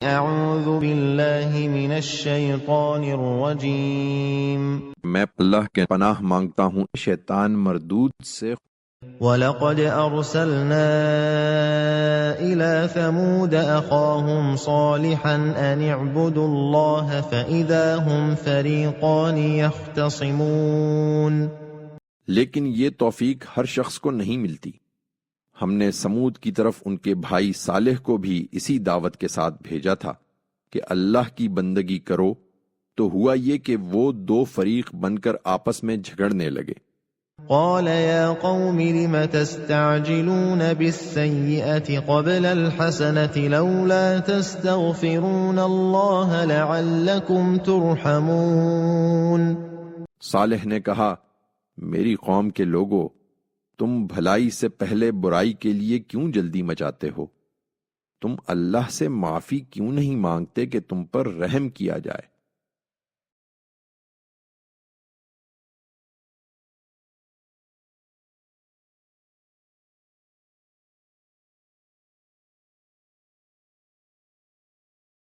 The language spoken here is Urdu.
اعوذ باللہ من الشیطان الرجیم میں اللہ کے پناہ مانگتا ہوں شیطان مردود سے۔ وَلَقَدْ أَرْسَلْنَا إِلَى ثَمُودَ أَخَاهُمْ صَالِحًا أَنِ اعْبُدُوا اللَّهَ فَإِذَا هُمْ فَرِيقَانِ يَخْتَصِمُونَ۔ لیکن یہ توفیق ہر شخص کو نہیں ملتی۔ ہم نے سمود کی طرف ان کے بھائی صالح کو بھی اسی دعوت کے ساتھ بھیجا تھا کہ اللہ کی بندگی کرو، تو ہوا یہ کہ وہ دو فریق بن کر آپس میں جھگڑنے لگے۔ قال يا قوم لم تستعجلون بالسيئة قبل الحسنة لولا تستغفرون الله لعلكم ترحمون۔ صالح نے کہا، میری قوم کے لوگو، تم بھلائی سے پہلے برائی کے لیے کیوں جلدی مچاتے ہو؟ تم اللہ سے معافی کیوں نہیں مانگتے کہ تم پر رحم کیا جائے؟